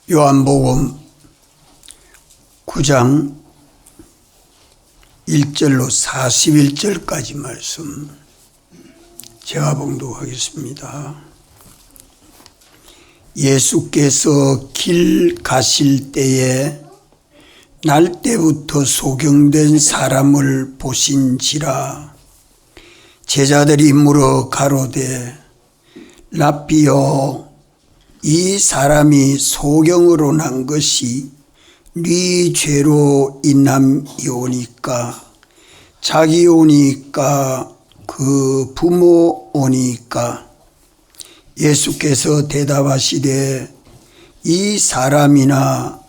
요한복음 9장 1절로 41절까지 말씀 제가 봉독하겠습니다. 예수께서 길 가실 때에 날 때부터 소경된 사람을 보신지라. 제자들이 물어 가로되 라삐여, 이 사람이 소경으로 난 것이 네 죄로 인함이오니까 자기 오니까 그 부모 오니까. 예수께서 대답하시되 이 사람이나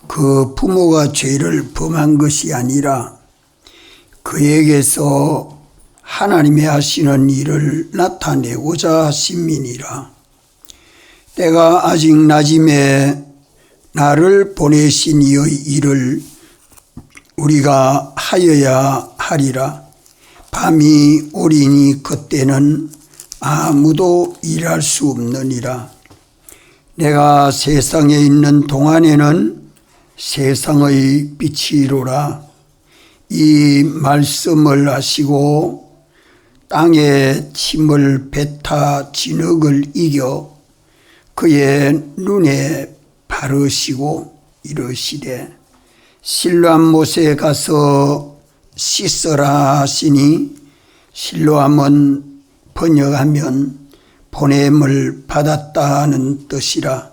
그 부모가 죄를 범한 것이 아니라 그에게서 하나님의 하시는 일을 나타내고자 하심이니라. 때가 아직 낮음에 나를 보내신 이의 일을 우리가 하여야 하리라. 밤이 오리니 그때는 아무도 일할 수 없느니라. 내가 세상에 있는 동안에는 세상의 빛이로라. 이 말씀을 하시고 땅에 침을 뱉어 진흙을 이겨 그의 눈에 바르시고 이르시되 실로암 못에 가서 씻어라 하시니, 실로암은 번역하면 보냄을 받았다는 뜻이라.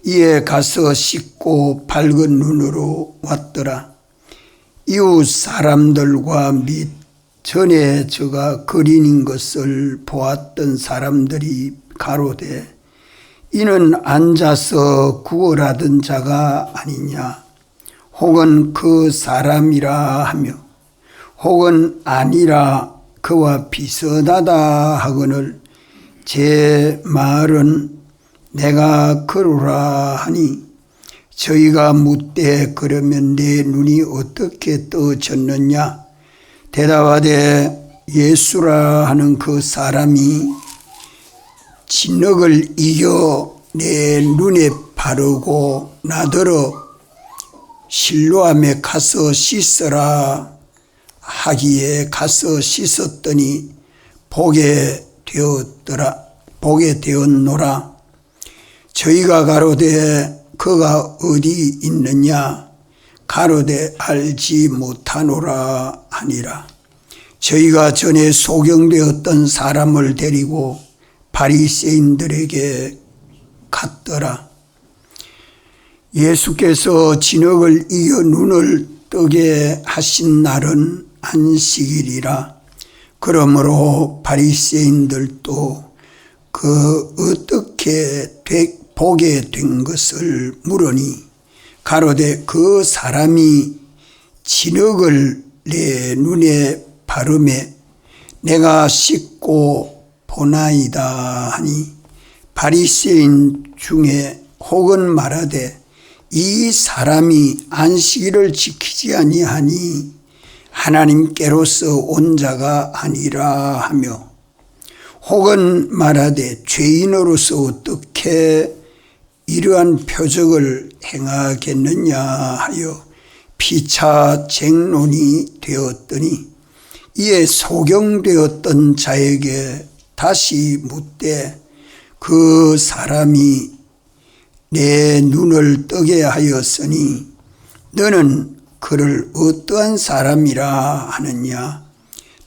이에 가서 씻고 밝은 눈으로 왔더라. 이웃 사람들과 및 전에 저가 거린인 것을 보았던 사람들이 가로되 이는 앉아서 구걸하던 자가 아니냐, 혹은 그 사람이라 하며, 혹은 아니라 그와 비슷하다 하거늘 제 말은 내가 그러라 하니, 저희가 묻되 그러면 내 눈이 어떻게 떠졌느냐. 대답하되 예수라 하는 그 사람이 진흙을 이겨 내 눈에 바르고 나더러 실로암에 가서 씻어라 하기에 가서 씻었더니 보게 되었노라. 저희가 가로되 그가 어디 있느냐. 가로되 알지 못하노라 하니라. 저희가 전에 소경되었던 사람을 데리고 바리새인들에게 갔더라. 예수께서 진흙을 이겨 눈을 뜨게 하신 날은 안식일이라. 그러므로 바리새인들도 그 어떻게 보게 된 것을 물으니, 가로되 그 사람이 진흙을 내 눈에 바르매 내가 씻고 보나이다 하니, 바리새인 중에 혹은 말하되 이 사람이 안식일을 지키지 아니하니 하나님께로서 온 자가 아니라 하며, 혹은 말하되 죄인으로서 어떻게 이러한 표적을 행하겠느냐 하여 피차 쟁론이 되었더니, 이에 소경되었던 자에게 다시 묻되 그 사람이 내 눈을 뜨게 하였으니 너는 그를 어떠한 사람이라 하느냐.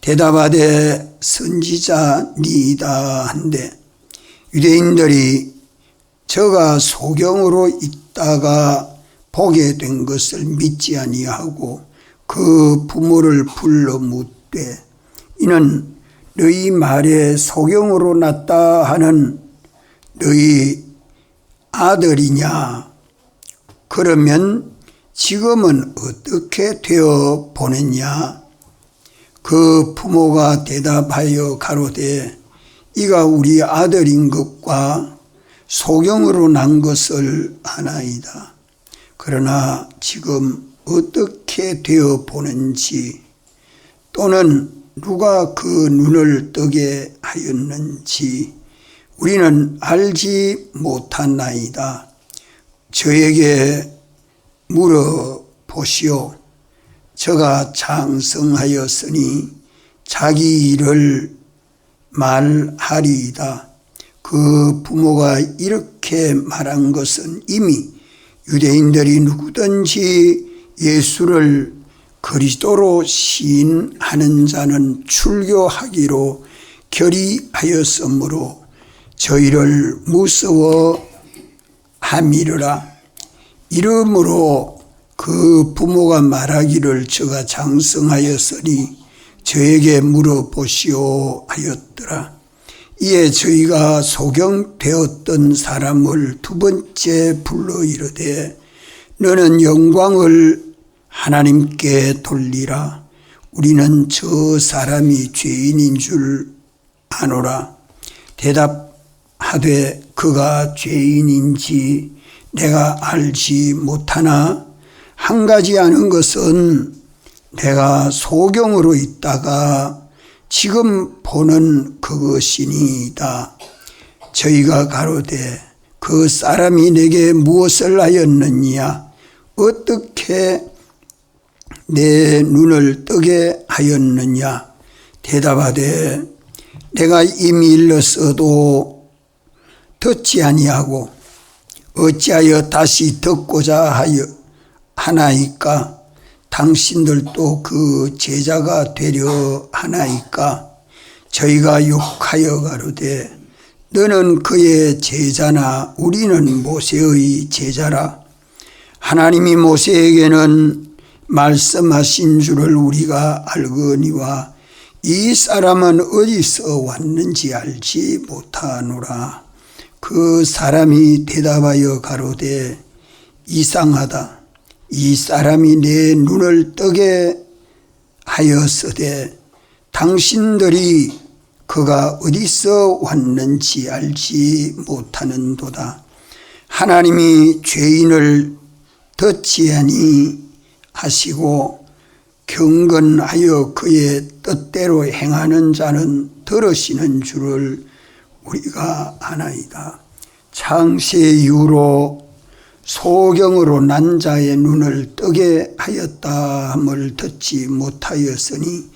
대답하되 선지자니이다 한데, 유대인들이 저가 소경으로 있다가 보게 된 것을 믿지 아니하고 그 부모를 불러 묻되 이는 너희 말에 소경으로 났다 하는 너희 아들이냐. 그러면 지금은 어떻게 되어 보냈냐. 그 부모가 대답하여 가로되 이가 우리 아들인 것과 소경으로 난 것을 아나이다. 그러나 지금 어떻게 되어 보는지 또는 누가 그 눈을 뜨게 하였는지 우리는 알지 못하나이다. 저에게 물어보시오. 저가 장성하였으니 자기 일을 말하리이다. 그 부모가 이렇게 말한 것은 이미 유대인들이 누구든지 예수를 그리스도로 시인하는 자는 출교하기로 결의하였으므로 저희를 무서워함이르라. 이러므로 그 부모가 말하기를 저가 장성하였으니 저에게 물어보시오 하였더라. 이에 저희가 소경되었던 사람을 두 번째 불러 이르되 너는 영광을 하나님께 돌리라. 우리는 저 사람이 죄인인 줄 아노라. 대답하되 그가 죄인인지 내가 알지 못하나 한 가지 아는 것은 내가 소경으로 있다가 지금 보는 그것이니이다. 저희가 가로되 그 사람이 내게 무엇을 하였느냐? 어떻게 내 눈을 뜨게 하였느냐? 대답하되 내가 이미 일렀어도 듣지 아니하고 어찌하여 다시 듣고자 하나이까? 당신들도 그 제자가 되려 하나이까? 저희가 욕하여 가로되 너는 그의 제자나 우리는 모세의 제자라. 하나님이 모세에게는 말씀하신 줄을 우리가 알거니와 이 사람은 어디서 왔는지 알지 못하노라. 그 사람이 대답하여 가로되 이상하다. 이 사람이 내 눈을 뜨게 하였으되 당신들이 그가 어디서 왔는지 알지 못하는도다. 하나님이 죄인을 듣지 아니하시고 경건하여 그의 뜻대로 행하는 자는 들으시는 줄을 우리가 아나이다. 창세 이후로 소경으로 난 자의 눈을 뜨게 하였다 함을 듣지 못하였으니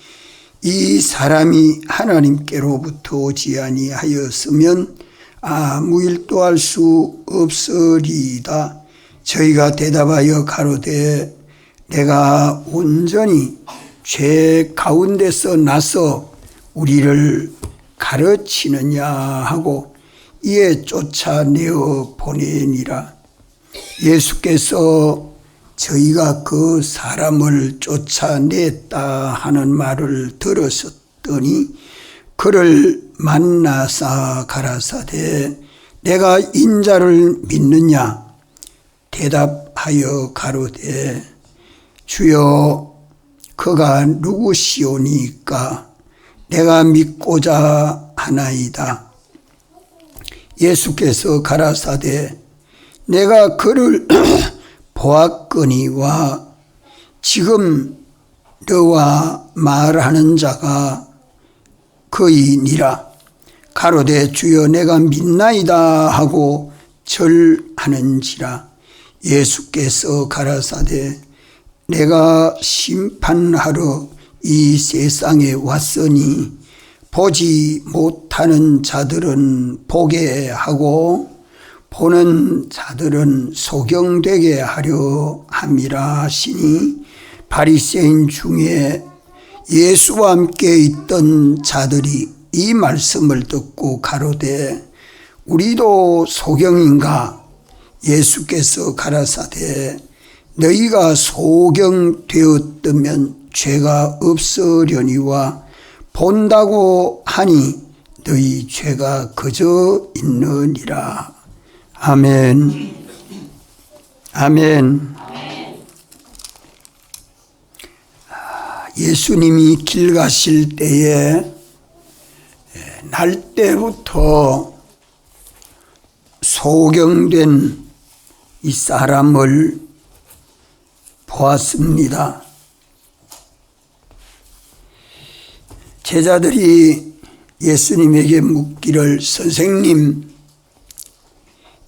이 사람이 하나님께로부터 오지 아니하였으면 아무 일도 할 수 없으리이다. 저희가 대답하여 가로되 내가 온전히 죄 가운데서 나서 우리를 가르치느냐 하고 이에 쫓아내어 보내니라. 예수께서 저희가 그 사람을 쫓아냈다 하는 말을 들으셨더니 그를 만나사 가라사대 내가 인자를 믿느냐? 대답하여 가로되 주여 그가 누구시오니까 내가 믿고자 하나이다. 예수께서 가라사대 내가 그를 보았거니와 지금 너와 말하는 자가 그이니라. 가로되 주여 내가 믿나이다 하고 절하는지라. 예수께서 가라사대 내가 심판하러 이 세상에 왔으니 보지 못하는 자들은 보게 하고 보는 자들은 소경되게 하려 함이라 하시니 바리새인 중에 예수와 함께 있던 자들이 이 말씀을 듣고 가로되 우리도 소경인가? 예수께서 가라사대 너희가 소경되었다면 죄가 없으려니와 본다고 하니 너희 죄가 그저 있느니라. 아멘. 아멘. 예수님이 길 가실 때에 날 때부터 소경된 이 사람을 보았습니다. 제자들이 예수님에게 묻기를 선생님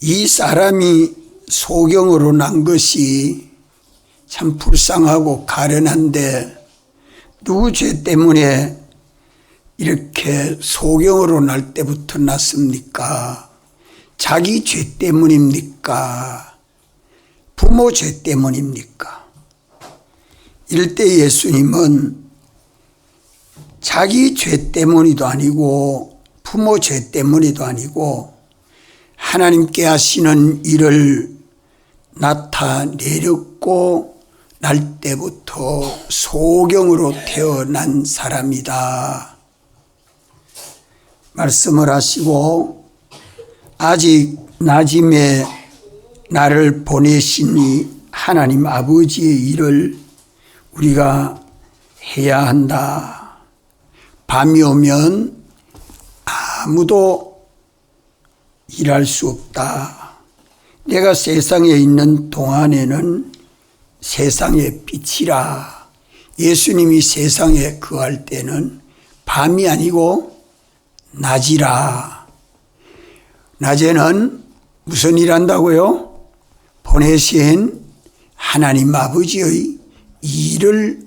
이 사람이 소경으로 난 것이 참 불쌍하고 가련한데 누구 죄 때문에 이렇게 소경으로 날 때부터 났습니까? 자기 죄 때문입니까? 부모 죄 때문입니까? 이럴 때 예수님은 자기 죄 때문이도 아니고 부모 죄 때문이도 아니고 하나님께 하시는 일을 나타내렸고 날 때부터 소경으로 태어난 사람이다 말씀을 하시고, 아직 낮임에 나를 보내신 이 하나님 아버지의 일을 우리가 해야 한다. 밤이 오면 아무도 일할 수 없다. 내가 세상에 있는 동안에는 세상의 빛이라. 예수님이 세상에 거할 때는 밤이 아니고 낮이라. 낮에는 무슨 일 한다고요? 보내신 하나님 아버지의 일을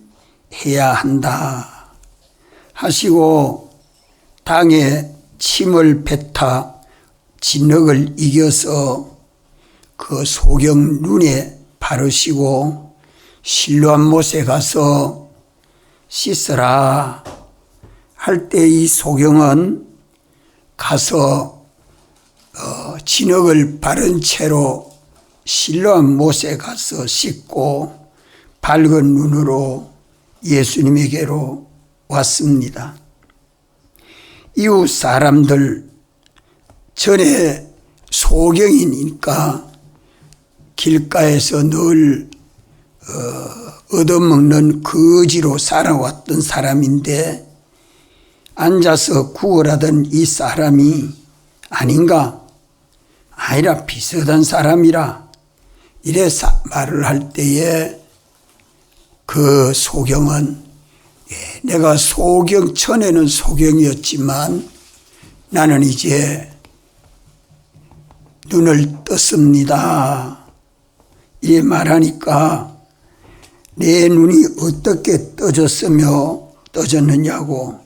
해야 한다 하시고, 땅에 침을 뱉어 진흙을 이겨서 그 소경 눈에 바르시고 실로암 못에 가서 씻으라 할 때 이 소경은 가서 진흙을 바른 채로 실로암 못에 가서 씻고 밝은 눈으로 예수님에게로 왔습니다. 이웃 사람들, 전에 소경이니까 길가에서 늘 얻어먹는 거지로 살아왔던 사람인데 앉아서 구걸하던 이 사람이 아닌가? 아니라 비슷한 사람이라 이래 말을 할 때에 그 소경은, 내가 전에는 소경이었지만 나는 이제 눈을 떴습니다. 이 말하니까 내 눈이 어떻게 떠졌느냐고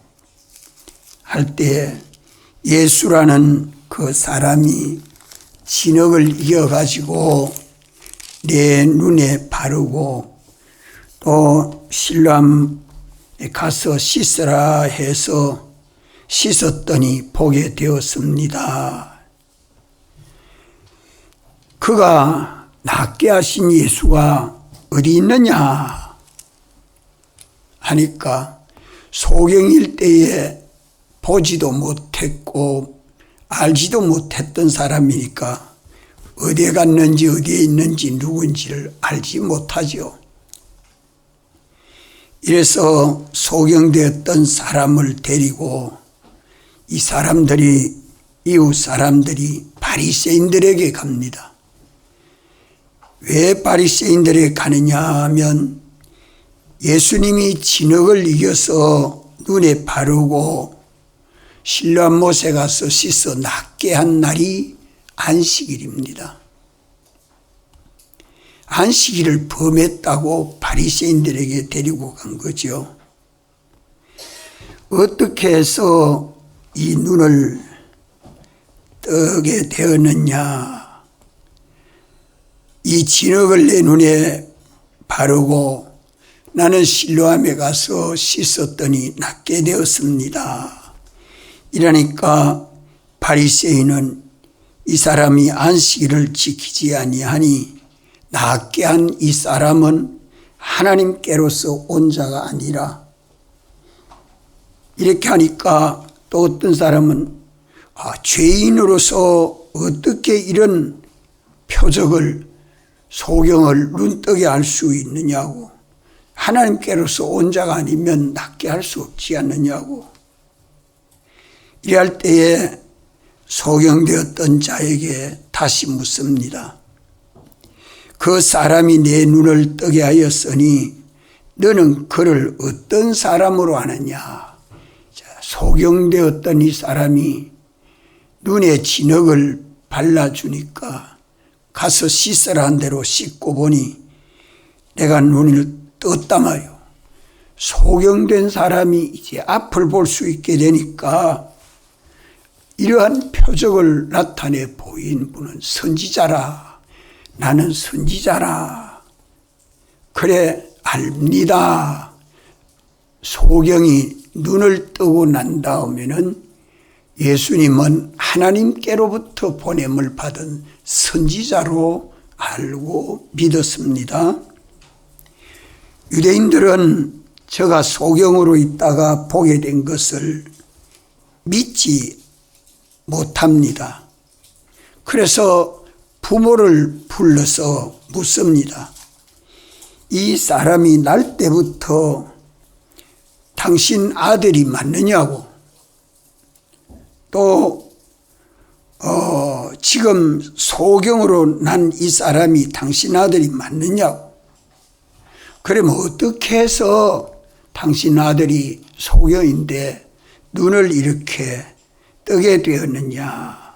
할 때 예수라는 그 사람이 진흙을 이겨가지고 내 눈에 바르고 또 실로암에 가서 씻으라 해서 씻었더니 보게 되었습니다. 그가 낫게 하신 예수가 어디 있느냐 하니까 소경일 때에 보지도 못했고 알지도 못했던 사람이니까 어디에 갔는지 어디에 있는지 누군지를 알지 못하죠. 이래서 소경되었던 사람을 데리고 이 사람들이, 이웃 사람들이 바리새인들에게 갑니다. 왜 바리새인들에게 가느냐 하면 예수님이 진흙을 이겨서 눈에 바르고 실로암 못에 가서 씻어 낫게 한 날이 안식일입니다. 안식일을 범했다고 바리새인들에게 데리고 간 거죠. 어떻게 해서 이 눈을 뜨게 되었느냐? 이 진흙을 내 눈에 바르고 나는 실로암에 가서 씻었더니 낫게 되었습니다. 이러니까 바리새인은 이 사람이 안식일을 지키지 아니하니 낫게 한 이 사람은 하나님께로서 온 자가 아니라, 이렇게 하니까 또 어떤 사람은 죄인으로서 어떻게 이런 표적을, 소경을 눈뜨게 할 수 있느냐고, 하나님께로서 온 자가 아니면 낫게 할 수 없지 않느냐고. 이럴 때에 소경되었던 자에게 다시 묻습니다. 그 사람이 내 눈을 뜨게 하였으니 너는 그를 어떤 사람으로 아느냐? 소경되었던 이 사람이 눈에 진흙을 발라주니까 가서 씻으라 한 대로 씻고 보니 내가 눈을 떴단 말이요. 소경된 사람이 이제 앞을 볼 수 있게 되니까 이러한 표적을 나타내 보인 분은 선지자라. 나는 선지자라. 그래 압니다. 소경이 눈을 뜨고 난 다음에는 예수님은 하나님께로부터 보냄을 받은 선지자로 알고 믿었습니다. 유대인들은 저가 소경으로 있다가 보게 된 것을 믿지 못합니다. 그래서 부모를 불러서 묻습니다. 이 사람이 날 때부터 당신 아들이 맞느냐고, 또 지금 소경으로 난 이 사람이 당신 아들이 맞느냐고. 그러면 어떻게 해서 당신 아들이 소경인데 눈을 이렇게 뜨게 되었느냐,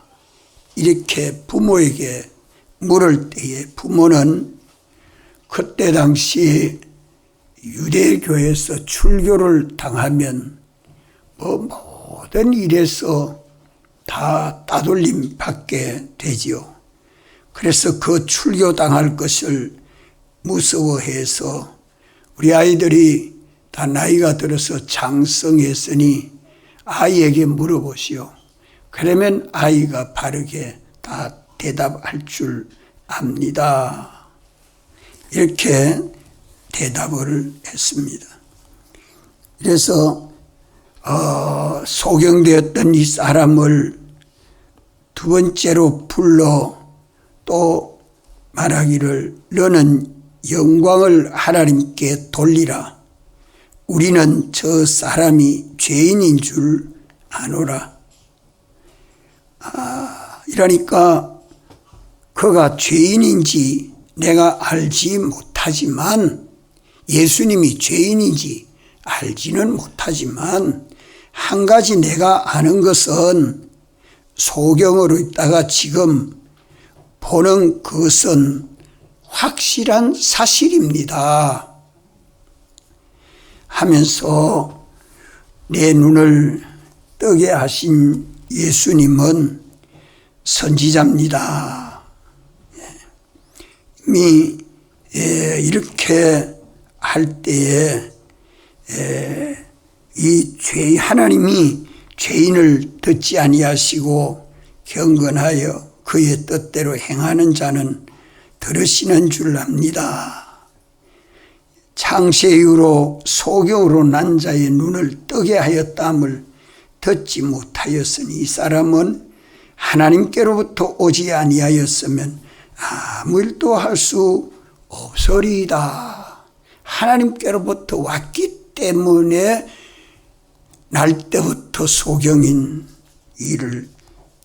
이렇게 부모에게 물을 때에 부모는 그때 당시 유대교에서 출교를 당하면 모든 일에서 다 따돌림 받게 되지요. 그래서 그 출교당할 것을 무서워해서 우리 아이들이 다 나이가 들어서 장성했으니 아이에게 물어보시오. 그러면 아이가 바르게 다 대답할 줄 압니다. 이렇게 대답을 했습니다. 그래서 소경되었던 이 사람을 두 번째로 불러 또 말하기를 너는 영광을 하나님께 돌리라. 우리는 저 사람이 죄인인 줄 아노라. 이러니까 그가 죄인인지 내가 알지 못하지만, 예수님이 죄인인지 알지는 못하지만, 한 가지 내가 아는 것은 소경으로 있다가 지금 보는 것은 확실한 사실입니다 하면서 내 눈을 뜨게 하신 예수님은 선지자입니다. 이미 이렇게 할 때에 하나님이 죄인을 듣지 아니하시고 경건하여 그의 뜻대로 행하는 자는 들으시는 줄 압니다. 창세 이후로 소경으로 난 자의 눈을 뜨게 하였다함을 듣지 못하였으니 이 사람은 하나님께로부터 오지 아니하였으면 아무 일도 할 수 없으리이다. 하나님께로부터 왔기 때문에 날 때부터 소경인 일을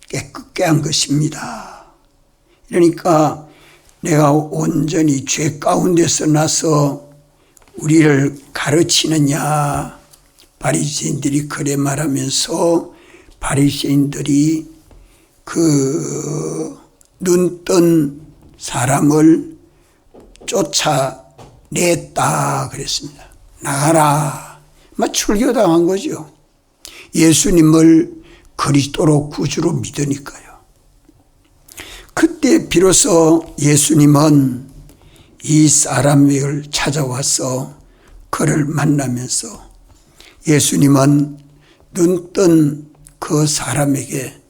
깨끗게 한 것입니다. 그러니까 내가 온전히 죄 가운데서 나서 우리를 가르치느냐, 바리새인들이 그래 말하면서 바리새인들이 그 눈뜬 사람을 쫓아냈다 그랬습니다. 나가라. 막 출교당한 거죠. 예수님을 그리스도로 구주로 믿으니까요. 그때 비로소 예수님은 이 사람을 찾아와서 그를 만나면서 예수님은 눈뜬 그 사람에게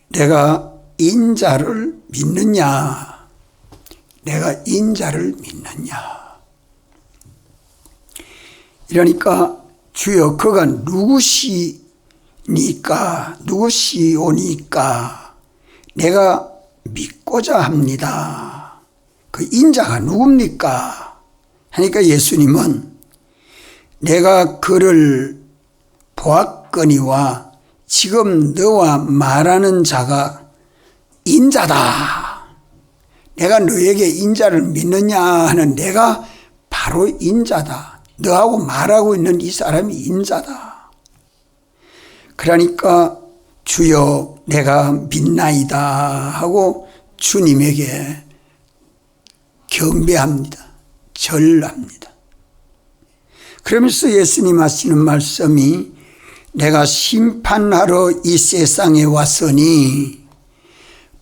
내가 인자를 믿느냐, 내가 인자를 믿느냐. 이러니까 주여 그가 누구시오니까 내가 믿고자 합니다. 그 인자가 누굽니까? 하니까 예수님은 내가 그를 보았거니와 지금 너와 말하는 자가 인자다. 내가 너에게 인자를 믿느냐 하는 내가 바로 인자다. 너하고 말하고 있는 이 사람이 인자다. 그러니까 주여 내가 믿나이다 하고 주님에게 경배합니다. 절합니다. 그러면서 예수님 하시는 말씀이 내가 심판하러 이 세상에 왔으니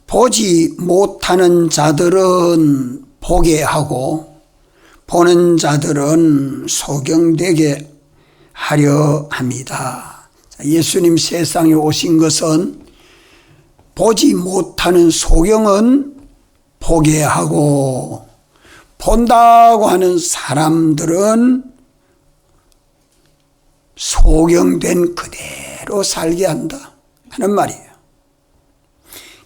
보지 못하는 자들은 보게 하고 보는 자들은 소경되게 하려 합니다. 예수님 세상에 오신 것은 보지 못하는 소경은 보게 하고 본다고 하는 사람들은 소경된 그대로 살게 한다 하는 말이에요.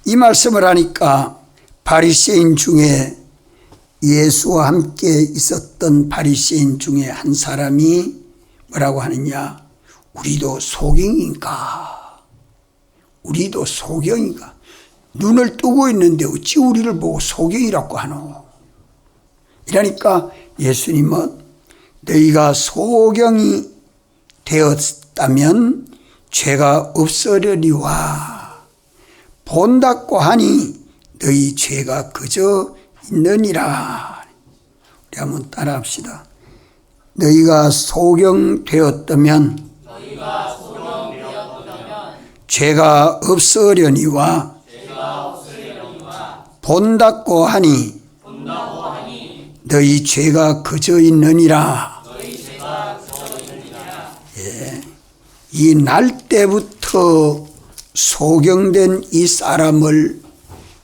이 말씀을 하니까 바리새인 중에 예수와 함께 있었던 바리새인 중에 한 사람이 뭐라고 하느냐, 우리도 소경인가? 우리도 소경인가? 눈을 뜨고 있는데 어찌 우리를 보고 소경이라고 하노? 이러니까 예수님은 너희가 소경이 되었다면 죄가 없으려니와 본다고 하니 너희 죄가 그저 있느니라. 우리 한번 따라합시다. 너희가 소경되었다면 죄가 없으려니와 본다고 하니 너희 죄가 그저 있느니라. 예. 이 날 때부터 소경된 이 사람을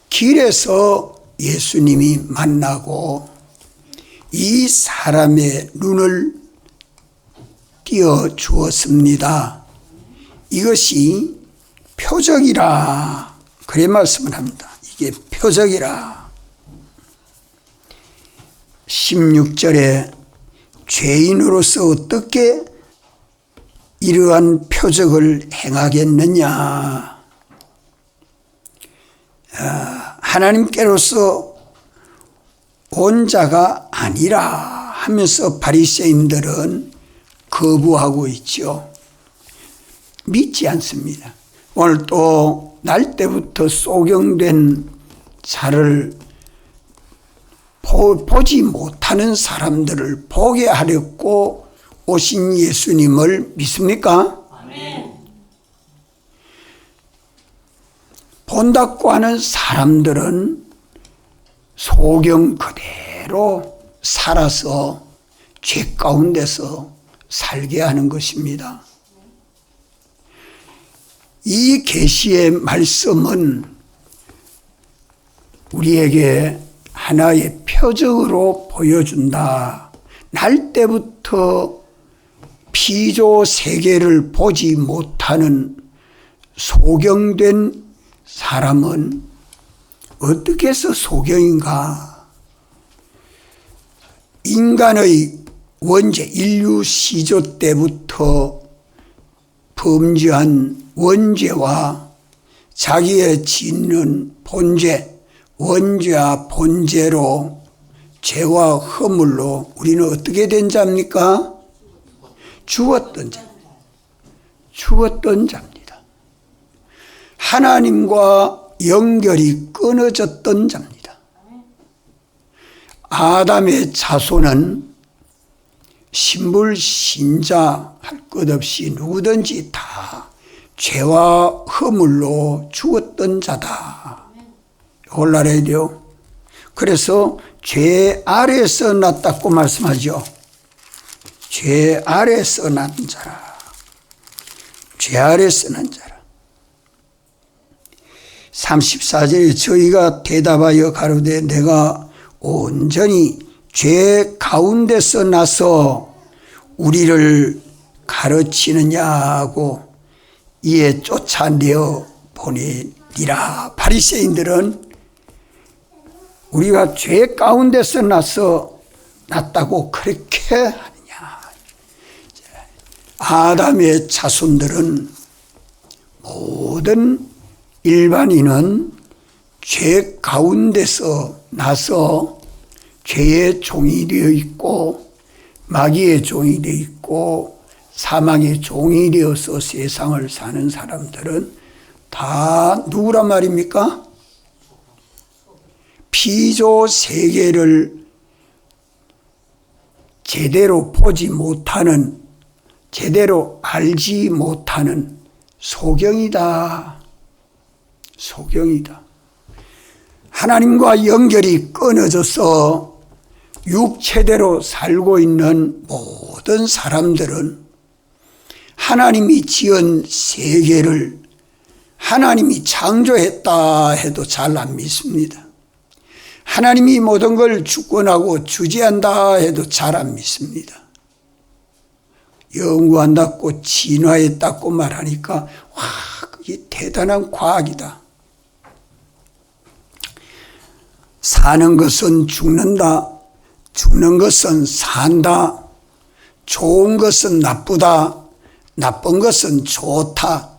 길에서 예수님이 만나고 이 사람의 눈을 띄워 주었습니다. 이것이 표적이라. 그래 말씀을 합니다. 이게 표적이라. 16절에 죄인으로서 어떻게 이러한 표적을 행하겠느냐. 하나님께로서 온 자가 아니라 하면서 바리새인들은 거부하고 있죠. 믿지 않습니다. 오늘 또 날 때부터 소경된 자를 보지 못하는 사람들을 보게 하려고 오신 예수님을 믿습니까? 아멘. 본다고 하는 사람들은 소경 그대로 살아서 죄 가운데서 살게 하는 것입니다. 이 계시의 말씀은 우리에게 하나의 표적으로 보여준다. 날 때부터 피조 세계를 보지 못하는 소경된 사람은 어떻게 해서 소경인가? 인간의 원죄, 인류 시조 때부터 범죄한 원죄와 자기의 짓는 본죄, 원죄와 본죄로 죄와 허물로 우리는 어떻게 된 자입니까? 죽었던 자입니다. 죽었던 자입니다. 하나님과 연결이 끊어졌던 자입니다. 아담의 자손은 신불 신자 할 것 없이 누구든지 다 죄와 허물로 죽었던 자다. 이걸 알아야 돼요. 그래서 죄 아래에서 났다고 말씀하죠. 죄 아래에서 난 자라. 죄 아래에서 난 자라. 34절에 저희가 대답하여 가로되 내가 온전히 죄 가운데서 나서 우리를 가르치느냐고 이에 쫓아내어 보내리라. 바리새인들은 우리가 죄 가운데서 났다고 그렇게 하느냐. 아담의 자손들은 모든 일반인은 죄 가운데서 나서 죄의 종이 되어 있고 마귀의 종이 되어 있고 사망의 종이 되어서 세상을 사는 사람들은 다 누구란 말입니까? 피조 세계를 제대로 보지 못하는, 제대로 알지 못하는 소경이다. 소경이다. 하나님과 연결이 끊어져서 육체대로 살고 있는 모든 사람들은 하나님이 지은 세계를 하나님이 창조했다 해도 잘 안 믿습니다. 하나님이 모든 걸 주권하고 주재한다 해도 잘 안 믿습니다. 연구한다고 진화했다고 말하니까 와, 그게 대단한 과학이다. 사는 것은 죽는다. 죽는 것은 산다. 좋은 것은 나쁘다. 나쁜 것은 좋다.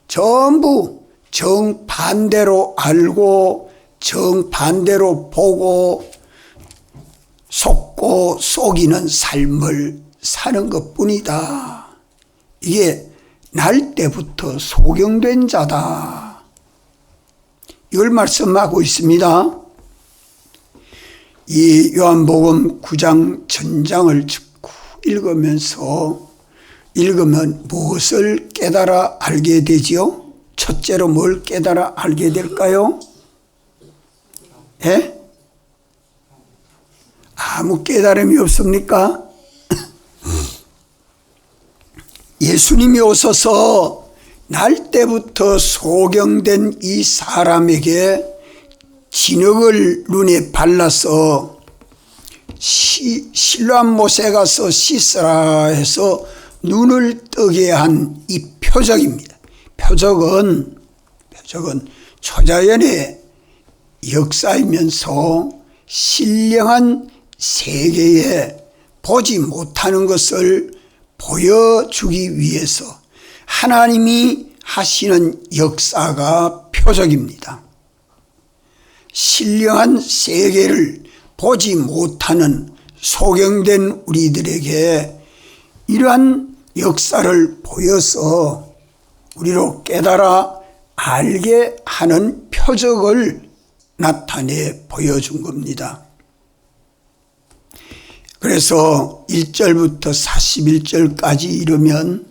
전부 정반대로 알고 정반대로 보고 속고 속이는 삶을 사는 것뿐이다. 이게 날 때부터 소경된 자다. 이걸 말씀하고 있습니다. 이 요한복음 9장 전장을 읽으면 무엇을 깨달아 알게 되지요? 첫째로 뭘 깨달아 알게 될까요? 예? 아무 깨달음이 없습니까? 예수님이 오셔서 날 때부터 소경된 이 사람에게 진흙을 눈에 발라서 실로암 못에 가서 씻으라 해서 눈을 뜨게 한 이 표적입니다. 표적은 초자연의 역사이면서 신령한 세계에 보지 못하는 것을 보여주기 위해서 하나님이 하시는 역사가 표적입니다. 신령한 세계를 보지 못하는 소경된 우리들에게 이러한 역사를 보여서 우리로 깨달아 알게 하는 표적을 나타내 보여준 겁니다. 그래서 1절부터 41절까지 이르면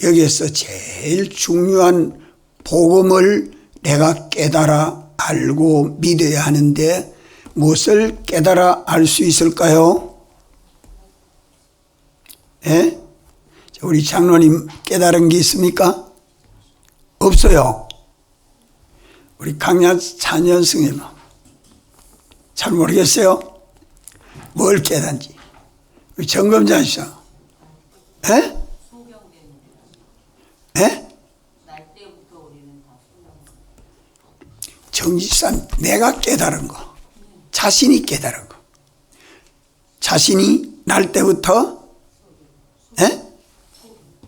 여기에서 제일 중요한 복음을 내가 깨달아 알고 믿어야 하는데 무엇을 깨달아 알 수 있을까요? 예? 우리 장로님 깨달은 게 있습니까? 없어요. 우리 강약 4년승님 잘 모르겠어요? 뭘 깨닫는지. 우리 점검자이셔. 예? 예? 정지산 내가 깨달은 거, 자신이 깨달은 거, 자신이 날 때부터 예?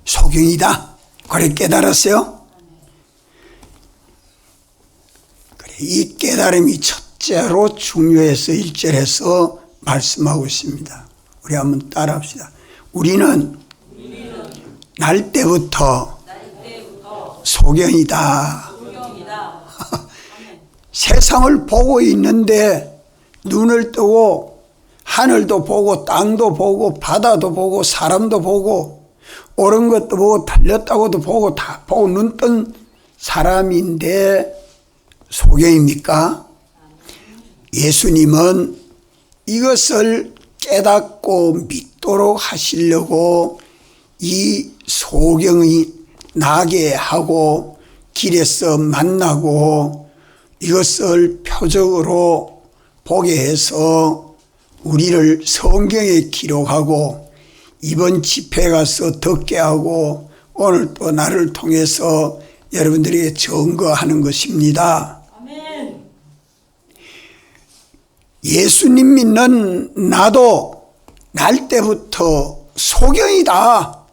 소경이다. 그래 깨달았어요? 그래, 이 깨달음이 첫째로 중요해서 1절에서 말씀하고 있습니다. 우리 한번 따라합시다. 우리는 날 때부터 소경이다. 세상을 보고 있는데 눈을 뜨고 하늘도 보고 땅도 보고 바다도 보고 사람도 보고 옳은 것도 보고 틀렸다고도 보고 다 보고 눈 뜬 사람인데 소경입니까? 예수님은 이것을 깨닫고 믿도록 하시려고 이 소경이 나게 하고 길에서 만나고 이것을 표적으로 보게 해서 우리를 성경에 기록하고 이번 집회 가서 듣게 하고 오늘 또 나를 통해서 여러분들에게 증거하는 것입니다. 아멘. 예수님 믿는 나도 날 때부터 소경이다.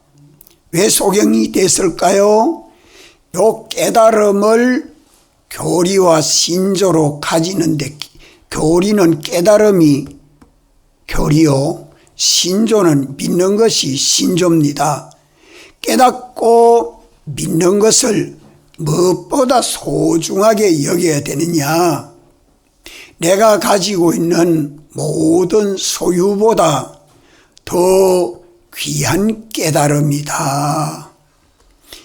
왜 소경이 됐을까요? 요 깨달음을 교리와 신조로 가지는데 교리는 깨달음이 교리요, 신조는 믿는 것이 신조입니다. 깨닫고 믿는 것을 무엇보다 소중하게 여겨야 되느냐? 내가 가지고 있는 모든 소유보다 더 귀한 깨달음이다.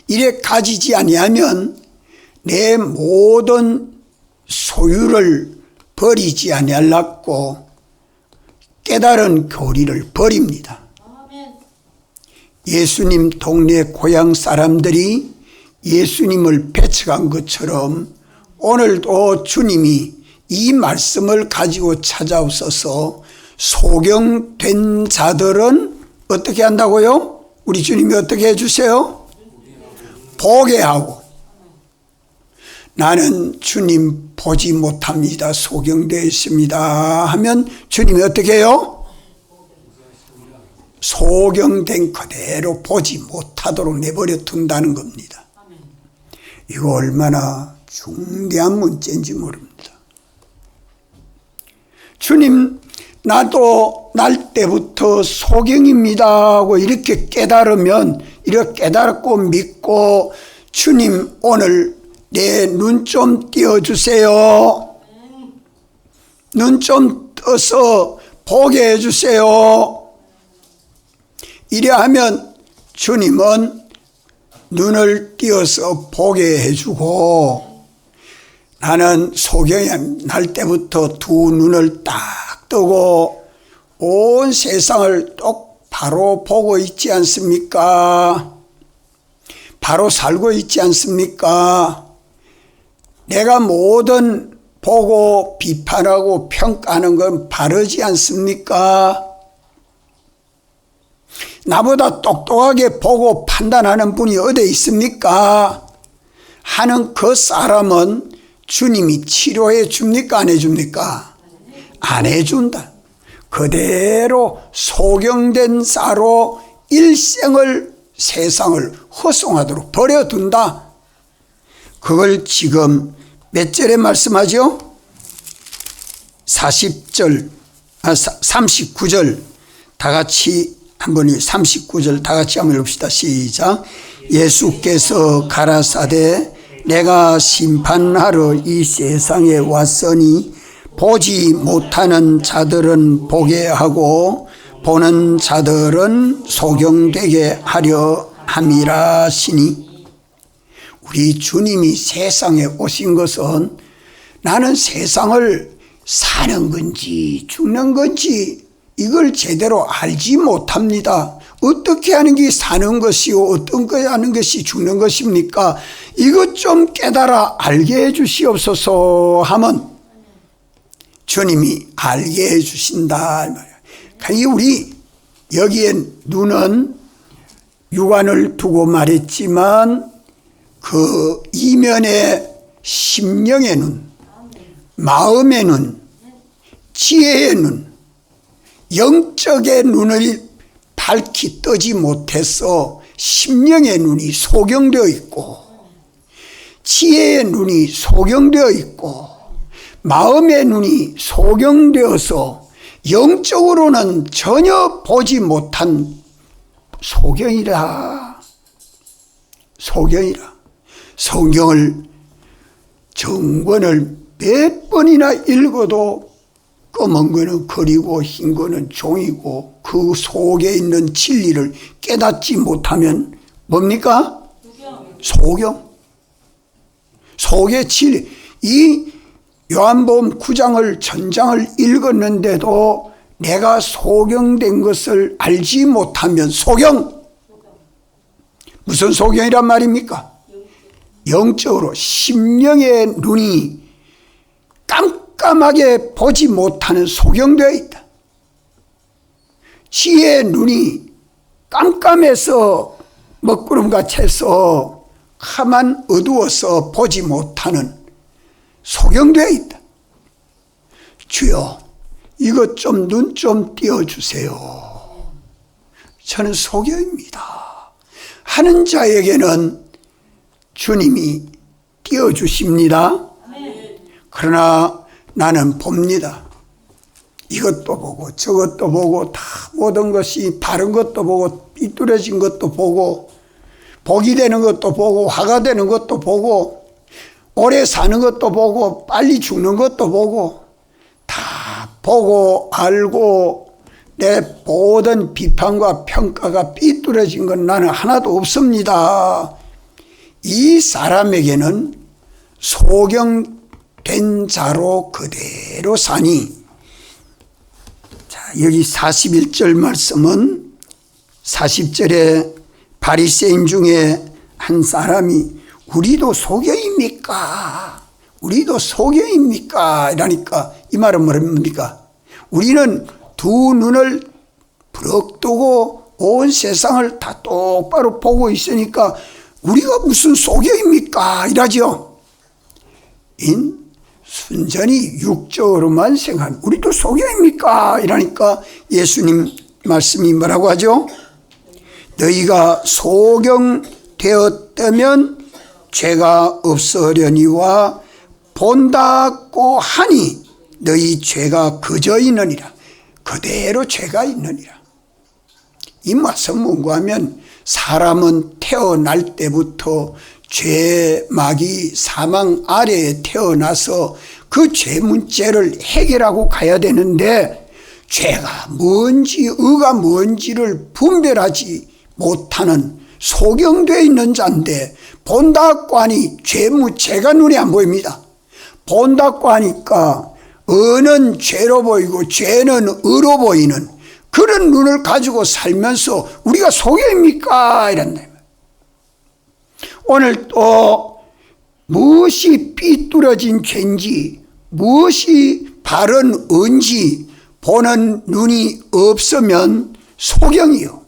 이래 가지지 아니하면 내 모든 소유를 버리지 아니하려고 깨달은 교리를 버립니다. 예수님 동네 고향 사람들이 예수님을 배척한 것처럼 오늘도 주님이 이 말씀을 가지고 찾아오셔서 소경된 자들은 어떻게 한다고요? 우리 주님이 어떻게 해주세요? 보게 하고. 나는 주님 보지 못합니다. 소경되어 있습니다 하면 주님이 어떻게 해요? 소경된 그대로 보지 못하도록 내버려 둔다는 겁니다. 이거 얼마나 중대한 문제인지 모릅니다. 주님, 나도 날 때부터 소경입니다 하고 이렇게 깨달으면, 이렇게 깨달고 믿고, 주님 오늘 내 눈 좀 띄워주세요. 눈 좀 떠서 보게 해주세요. 이래 하면 주님은 눈을 띄어서 보게 해주고, 나는 소경이 날 때부터 두 눈을 딱 뜨고 온 세상을 똑바로 보고 있지 않습니까? 바로 살고 있지 않습니까? 내가 뭐든 보고 비판하고 평가하는 건 바르지 않습니까? 나보다 똑똑하게 보고 판단하는 분이 어디 있습니까? 하는 그 사람은 주님이 치료해 줍니까? 안 해줍니까? 안 해준다. 그대로 소경된 자로 일생을, 세상을 허송하도록 버려둔다. 그걸 지금 몇 절에 말씀하죠? 39절 다 같이 한번 39절 다 같이 한번 읽읍시다. 시작. 예수께서 가라사대 내가 심판하러 이 세상에 왔으니 보지 못하는 자들은 보게 하고 보는 자들은 소경되게 하려 함이라 하시니, 우리 주님이 세상에 오신 것은 나는 세상을 사는 건지 죽는 건지 이걸 제대로 알지 못합니다. 어떻게 하는 게 사는 것이요 어떤 거 하는 것이 죽는 것입니까? 이것 좀 깨달아 알게 해 주시옵소서 하면 주님이 알게 해 주신다. 우리 여기에 눈은 육안을 두고 말했지만 그 이면에 심령의 눈, 마음의 눈, 지혜의 눈, 영적의 눈을 밝히 뜨지 못해서 심령의 눈이 소경되어 있고, 지혜의 눈이 소경되어 있고, 마음의 눈이 소경되어서 영적으로는 전혀 보지 못한 소경이라. 소경이라. 성경을 정권을 몇 번이나 읽어도 검은 거는 거리고 흰 거는 종이고 그 속에 있는 진리를 깨닫지 못하면 뭡니까? 소경. 속의 진리. 이 요한복음 9장을 전장을 읽었는데도 내가 소경된 것을 알지 못하면 소경. 무슨 소경이란 말입니까? 영적으로 심령의 눈이 깜깜하게 보지 못하는 소경되어 있다. 지혜의 눈이 깜깜해서 먹구름같이 해서 가만 어두워서 보지 못하는 소경되어 있다. 주여, 이것 좀 눈 좀 띄워주세요. 저는 소경입니다 하는 자에게는 주님이 띄워주십니다. 그러나 나는 봅니다. 이것도 보고 저것도 보고 다 모든 것이 바른 것도 보고 삐뚤어진 것도 보고 복이 되는 것도 보고 화가 되는 것도 보고 오래 사는 것도 보고 빨리 죽는 것도 보고 다 보고 알고 내 모든 비판과 평가가 삐뚤어진 건 나는 하나도 없습니다. 이 사람에게는 소경된 자로 그대로 사니. 자, 여기 41절 말씀은 40절에 바리새인 중에 한 사람이 우리도 소경입니까? 우리도 소경입니까? 이러니까 이 말은 뭡니까? 우리는 두 눈을 부럭 뜨고 온 세상을 다 똑바로 보고 있으니까 우리가 무슨 소경입니까? 이러죠. 순전히 육적으로만 생각하는 우리도 소경입니까? 이러니까 예수님 말씀이 뭐라고 하죠? 너희가 소경되었다면 죄가 없으려니와 본다고 하니 너희 죄가 그저 있느니라. 그대로 죄가 있느니라. 이 말씀 뭔가 하면 사람은 태어날 때부터 죄마귀 사망 아래에 태어나서 그 죄 문제를 해결하고 가야 되는데 죄가 뭔지 의가 뭔지를 분별하지 못하는 소경되어 있는 자인데 본다고 하니 죄가 눈에 안 보입니다. 본다고 하니까 의는 죄로 보이고 죄는 의로 보이는 그런 눈을 가지고 살면서 우리가 소경입니까? 이랬네. 오늘 또 무엇이 삐뚤어진 죄인지 무엇이 바른 의인지 보는 눈이 없으면 소경이요.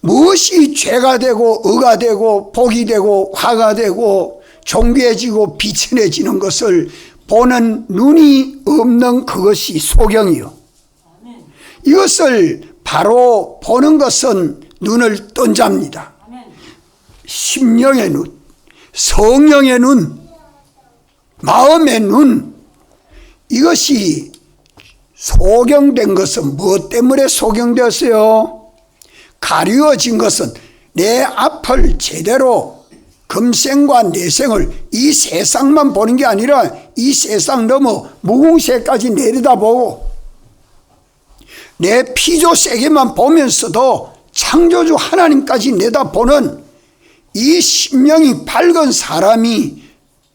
무엇이 죄가 되고 의가 되고 복이 되고 화가 되고 존귀해지고 비천해지는 것을 보는 눈이 없는 그것이 소경이요. 이것을 바로 보는 것은 눈을 뜬 자입니다. 심령의 눈, 성령의 눈, 마음의 눈, 이것이 소경된 것은 무엇 때문에 소경되었어요? 가리워진 것은 내 앞을 제대로 금생과 내생을 이 세상만 보는 게 아니라 이 세상 넘어 무궁세까지 내려다보고 내 피조 세계만 보면서도 창조주 하나님까지 내다보는 이 심령이 밝은 사람이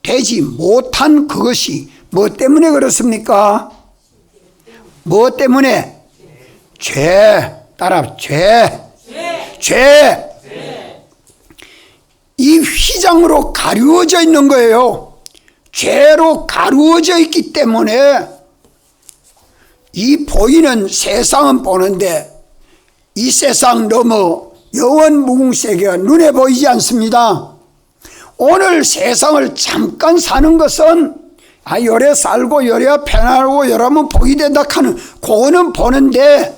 되지 못한 그것이 뭐 때문에 그렇습니까? 뭐 때문에? 죄. 따라 죄. 이 휘장으로 가루어져 있는 거예요. 죄로 가루어져 있기 때문에 이 보이는 세상은 보는데 이 세상 넘어 영원 무궁세계가 눈에 보이지 않습니다. 오늘 세상을 잠깐 사는 것은 요래 살고 요래야 편하고 요러면 복이 된다 하는 그거는 보는데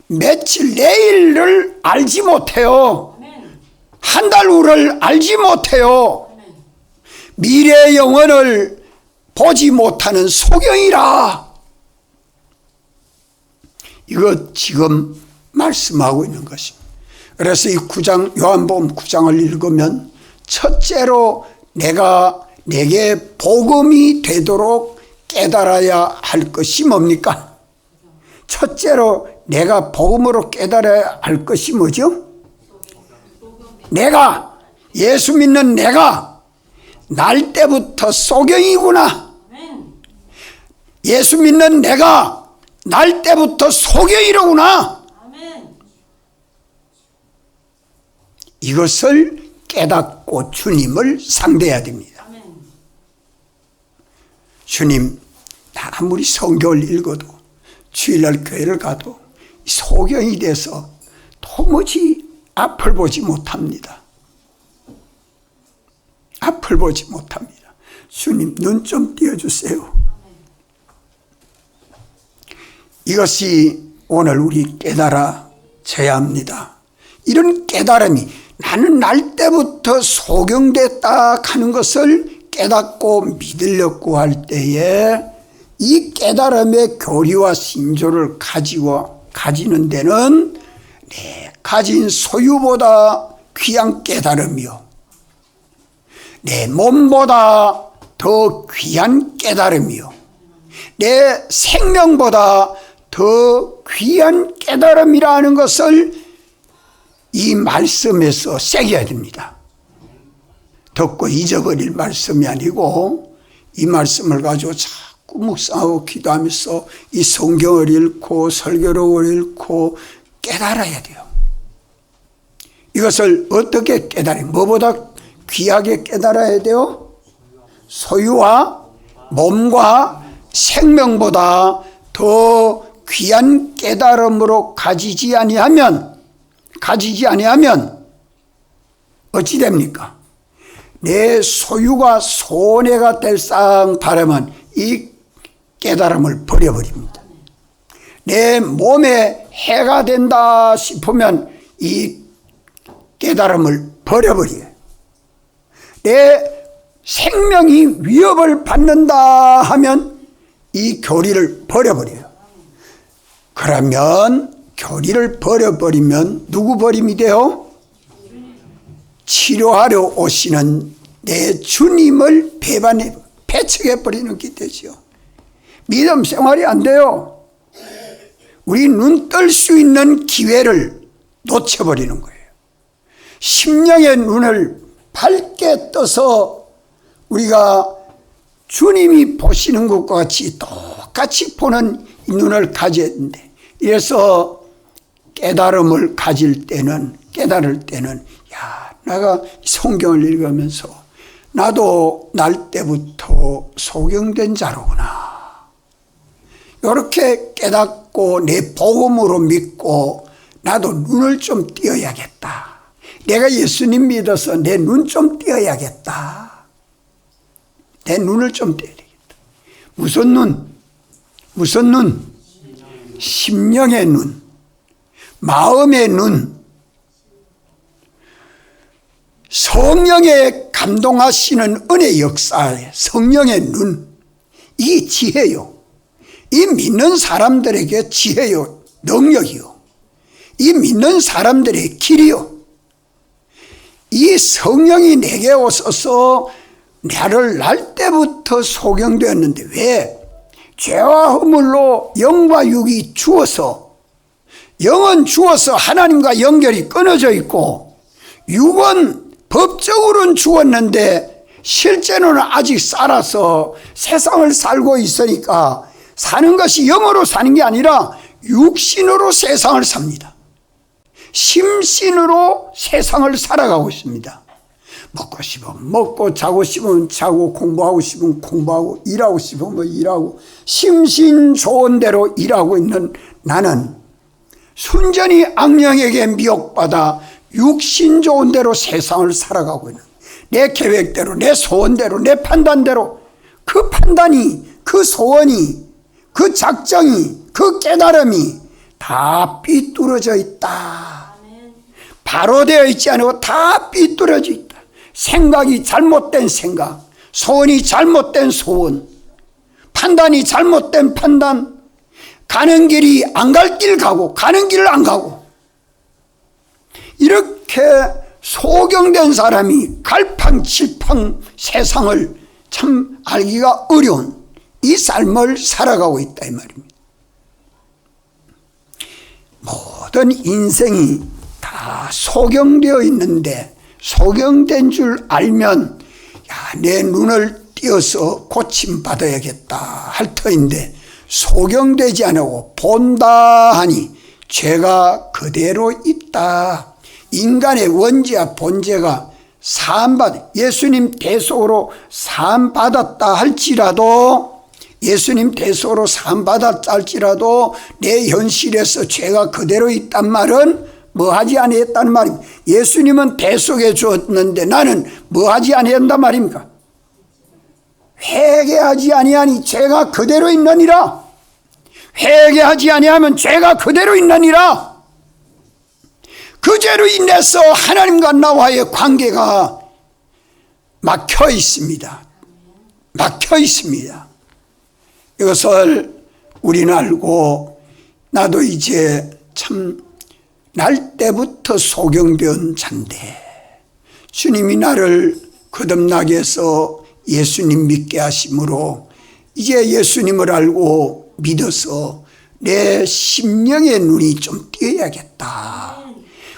며칠 내일을 알지 못해요. 한 달 후를 알지 못해요. 미래의 영혼을 보지 못하는 소경이라. 이거 지금 말씀하고 있는 것입니다. 그래서 이 9장 요한복음 9장을 읽으면 첫째로 내게 복음이 되도록 깨달아야 할 것이 뭡니까? 첫째로 내가 복음으로 깨달아야 할 것이 뭐죠? 내가 예수 믿는 내가 날 때부터 소경이구나. 예수 믿는 내가 날 때부터 소경이로구나. 이것을 깨닫고 주님을 상대해야 됩니다. 주님, 나 아무리 성경을 읽어도 주일날 교회를 가도 소경이 돼서 도무지 앞을 보지 못합니다. 앞을 보지 못합니다. 주님, 눈 좀 띄워주세요. 이것이 오늘 우리 깨달아져야 합니다. 이런 깨달음이 나는 날 때부터 소경됐다 하는 것을 깨닫고 믿으려고 할 때에 이 깨달음의 교리와 신조를 가지는 데는 내 가진 소유보다 귀한 깨달음이요, 내 몸보다 더 귀한 깨달음이요, 내 생명보다 더 귀한 깨달음이라는 것을 이 말씀에서 새겨야 됩니다. 듣고 잊어버릴 말씀이 아니고 이 말씀을 가지고 자꾸 묵상하고 기도하면서 이 성경을 읽고 설교록을 읽고 깨달아야 돼요. 이것을 어떻게 깨달아요? 뭐보다 귀하게 깨달아야 돼요? 소유와 몸과 생명보다 더 귀한 깨달음으로 가지지 아니하면 어찌 됩니까? 내 소유가 손해가 될 상 바라면 이 깨달음을 버려버립니다. 내 몸에 해가 된다 싶으면 이 깨달음을 버려버려요. 내 생명이 위협을 받는다 하면 이 교리를 버려버려요. 그러면 교리를 버려버리면 누구 버림이 돼요? 치료하러 오시는 내 주님을 배척해버리는 게 되죠. 믿음 생활이 안 돼요. 우리 눈 뜰 수 있는 기회를 놓쳐버리는 거예요. 심령의 눈을 밝게 떠서 우리가 주님이 보시는 것과 같이 똑같이 보는 이 눈을 가져야 되는데, 이래서 깨달을 때는 야, 내가 성경을 읽으면서 나도 날 때부터 소경된 자로구나, 이렇게 깨닫고 내 복음으로 믿고 나도 눈을 좀 띄어야겠다. 내가 예수님 믿어서 내 눈 좀 띄어야겠다. 내 눈을 좀 띄어야 되겠다. 무슨 눈? 무슨 눈? 심령의 눈, 마음의 눈, 성령의 감동하시는 은혜 역사에 성령의 눈, 이 지혜요. 이 믿는 사람들에게 지혜요, 능력이요. 이 믿는 사람들의 길이요. 이 성령이 내게 오셔서 나를 날 때부터 소경되었는데, 왜? 죄와 허물로 영과 육이 죽어서, 영은 죽어서 하나님과 연결이 끊어져 있고, 육은 법적으로는 죽었는데 실제로는 아직 살아서 세상을 살고 있으니까 사는 것이 영으로 사는 게 아니라 육신으로 세상을 삽니다. 심신으로 세상을 살아가고 있습니다. 먹고 싶으면 먹고, 자고 싶으면 자고, 공부하고 싶으면 공부하고, 일하고 싶으면 일하고, 심신 좋은 대로 일하고 있는 나는 순전히 악령에게 미혹받아 육신 좋은 대로 세상을 살아가고 있는, 내 계획대로, 내 소원대로, 내 판단대로, 그 판단이, 그 소원이, 그 작정이, 그 깨달음이 다 삐뚤어져 있다. 바로 되어 있지 않고 다 삐뚤어져 있다. 생각이 잘못된 생각, 소원이 잘못된 소원, 판단이 잘못된 판단, 가는 길이 안 갈 길 가고 가는 길을 안 가고, 이렇게 소경된 사람이 갈팡질팡 세상을 참 알기가 어려운 이 삶을 살아가고 있다 이 말입니다. 모든 인생이 다 소경되어 있는데, 소경된 줄 알면 야, 내 눈을 띄어서 고침받아야겠다 할 터인데, 소경되지 않고 본다 하니 죄가 그대로 있다. 인간의 원죄와 본죄가 예수님 대속으로 사함받았다 할지라도, 예수님 대속으로 사함받았다 할지라도 내 현실에서 죄가 그대로 있단 말은 뭐하지 아니했다는 말입니다. 예수님은 대속해 주었는데 나는 뭐하지 아니한단 말입니까? 회개하지 아니하니 죄가 그대로 있느니라. 회개하지 아니하면 죄가 그대로 있느니라. 그 죄로 인해서 하나님과 나와의 관계가 막혀 있습니다. 막혀 있습니다. 이것을 우리는 알고, 나도 이제 참 날 때부터 소경된 자인데 주님이 나를 거듭나게 해서 예수님 믿게 하심으로 이제 예수님을 알고 믿어서 내 심령의 눈이 좀 띄어야겠다.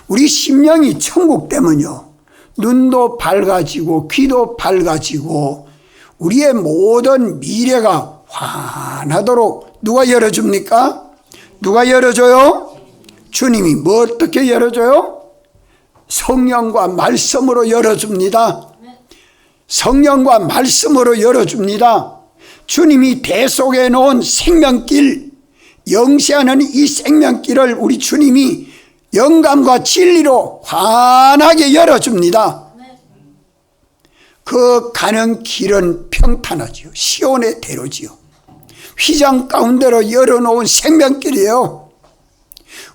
우리 심령이 천국 되면요, 눈도 밝아지고 귀도 밝아지고 우리의 모든 미래가 환하도록 누가 열어줍니까? 누가 열어줘요? 주님이 뭐 어떻게 열어줘요? 성령과 말씀으로 열어줍니다. 성령과 말씀으로 열어줍니다. 주님이 대속해 놓은 생명길, 영세하는 이 생명길을 우리 주님이 영감과 진리로 환하게 열어줍니다. 그 가는 길은 평탄하지요. 시온의 대로지요. 휘장 가운데로 열어놓은 생명길이에요.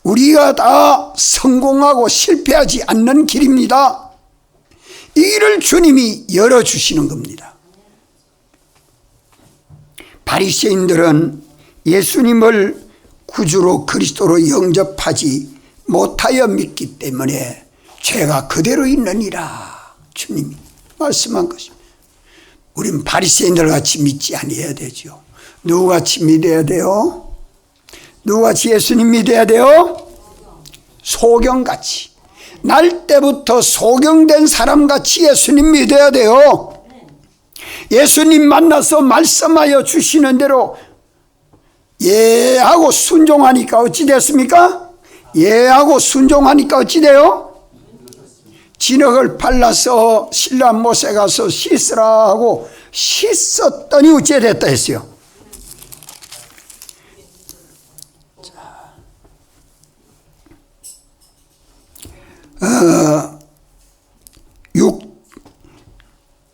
우리가 다 성공하고 실패하지 않는 길입니다. 이 길을 주님이 열어주시는 겁니다. 바리새인들은 예수님을 구주로 그리스도로 영접하지 못하여 믿기 때문에 죄가 그대로 있느니라 주님이 말씀한 것입니다. 우린 바리새인들 같이 믿지 아니해야 되죠. 누구같이 믿어야 돼요? 누구같이 예수님 믿어야 돼요? 소경같이, 날 때부터 소경된 사람같이 예수님 믿어야 돼요. 예수님 만나서 말씀하여 주시는 대로 예하고 순종하니까 어찌 됐습니까? 예하고 순종하니까 어찌 돼요? 진흙을 발라서 신랑 못에 가서 씻으라 하고 씻었더니 어찌 됐다 했어요?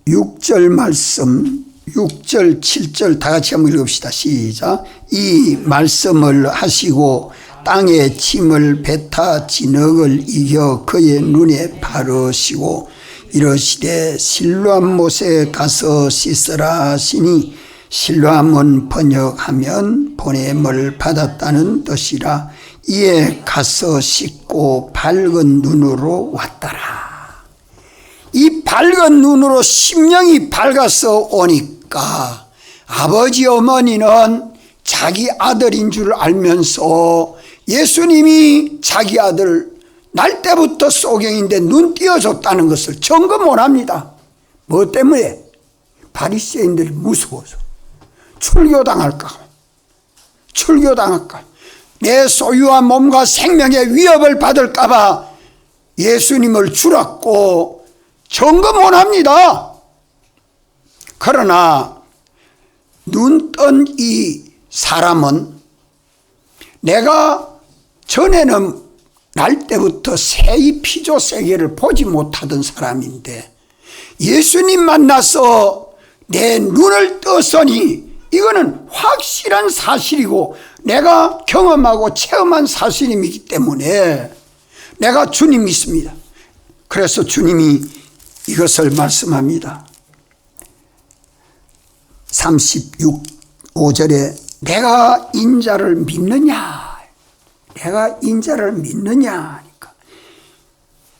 6절 말씀, 6절 7절 다 같이 한번 읽읍시다. 시작. 이 말씀을 하시고 땅에 침을 뱉어 진흙을 이겨 그의 눈에 바르시고 이르시되 실로암 못에 가서 씻으라 하시니 실로암은 번역하면 보냄을 받았다는 뜻이라. 이에 가서 씻고 밝은 눈으로 왔더라. 이 밝은 눈으로 심령이 밝아서 오니까 아버지 어머니는 자기 아들인 줄 알면서 예수님이 자기 아들 날 때부터 소경인데 눈 띄어줬다는 것을 점검 못합니다. 뭐 때문에? 바리새인들이 무서워서. 출교당할까, 내 소유와 몸과 생명의 위협을 받을까 봐 예수님을 줄었고 점검 못합니다. 그러나 눈 뜬 이 사람은 내가 전에는 날 때부터 세이 피조 세계를 보지 못하던 사람인데 예수님 만나서 내 눈을 떴으니 이거는 확실한 사실이고 내가 경험하고 체험한 사실이기 때문에 내가 주님 믿습니다. 그래서 주님이 이것을 말씀합니다. 35절에 내가 인자를 믿느냐, 내가 인자를 믿느냐 하니까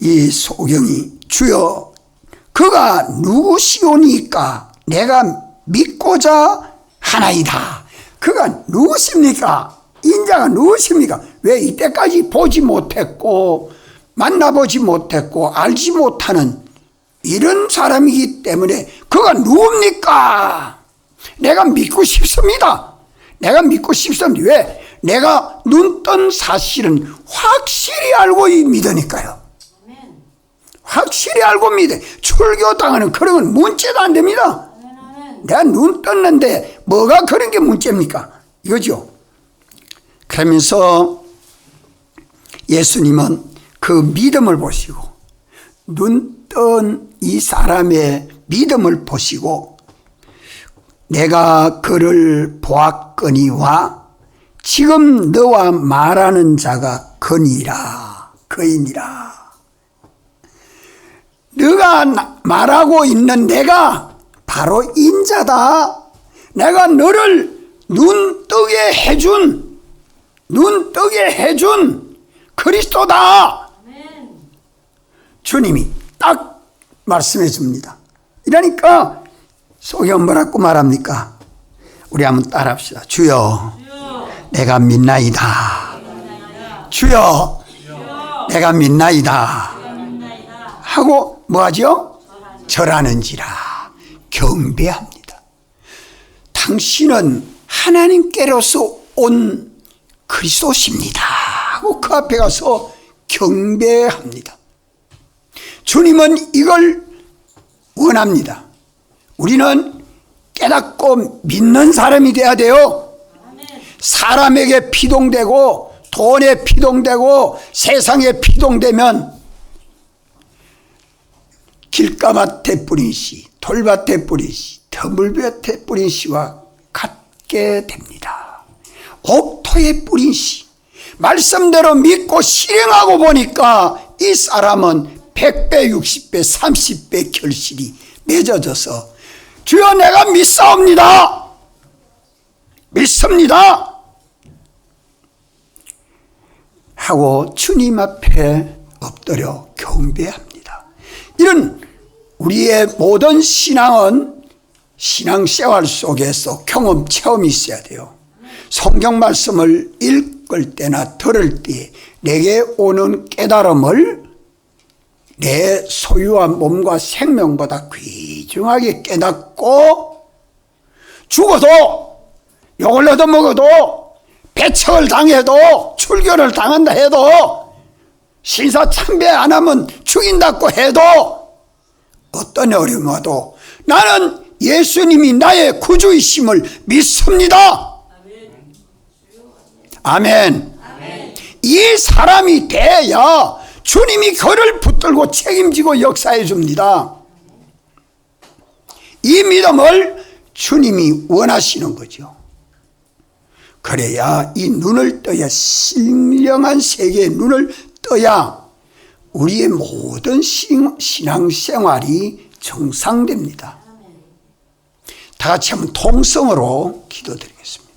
이 소경이 주여 그가 누구시오니까 내가 믿고자 하나이다. 그가 누구십니까? 인자가 누구십니까? 왜 이때까지 보지 못했고 만나보지 못했고 알지 못하는 이런 사람이기 때문에 그가 누굽니까? 내가 믿고 싶습니다. 내가 믿고 싶습니다. 왜? 내가 눈 뜬 사실은 확실히 알고 믿으니까요. 확실히 알고 믿어. 출교당하는 그런 건 문제도 안 됩니다. 내가 눈 떴는데 뭐가 그런 게 문제입니까? 이거죠. 그러면서 예수님은 그 믿음을 보시고 눈 뜬 이 사람의 믿음을 보시고 내가 그를 보았거니와 지금 너와 말하는 자가 그니라, 그이니라. 너가 말하고 있는 내가 바로 인자다. 내가 너를 눈뜨게 해준 그리스도다. 주님이 딱 말씀해 줍니다. 이러니까 소경 뭐라고 말합니까? 우리 한번 따라합시다. 주여 내가 믿나이다. 주여, 내가 믿나이다. 하고 뭐하죠? 절하는지라 경배합니다. 당신은 하나님께로서 온 그리스도십니다 하고 그 앞에 가서 경배합니다. 주님은 이걸 원합니다. 우리는 깨닫고 믿는 사람이 돼야 돼요. 사람에게 피동되고 돈에 피동되고 세상에 피동되면 길가밭에 뿌린 씨, 돌밭에 뿌린 씨, 터물밭에 뿌린 씨와 같게 됩니다. 옥토에 뿌린 씨, 말씀대로 믿고 실행하고 보니까 이 사람은 100배, 60배, 30배 결실이 맺어져서 주여 내가 믿사옵니다. 믿습니다. 하고 주님 앞에 엎드려 경배합니다. 이런 우리의 모든 신앙은 신앙생활 속에서 경험, 체험이 있어야 돼요. 성경 말씀을 읽을 때나 들을 때 내게 오는 깨달음을 내 소유한 몸과 생명보다 귀중하게 깨닫고 죽어도 욕을 얻어먹어도 배척을 당해도 출교를 당한다 해도 신사참배 안 하면 죽인다고 해도 어떤 어려움 와도 나는 예수님이 나의 구주이심을 믿습니다. 아멘. 이 사람이 돼야 주님이 그를 붙들고 책임지고 역사해 줍니다. 이 믿음을 주님이 원하시는 거죠. 그래야 이 눈을 떠야 신령한 세계의 눈을 떠야 우리의 모든 신앙생활이 정상됩니다. 다 같이 한번 통성으로 기도드리겠습니다.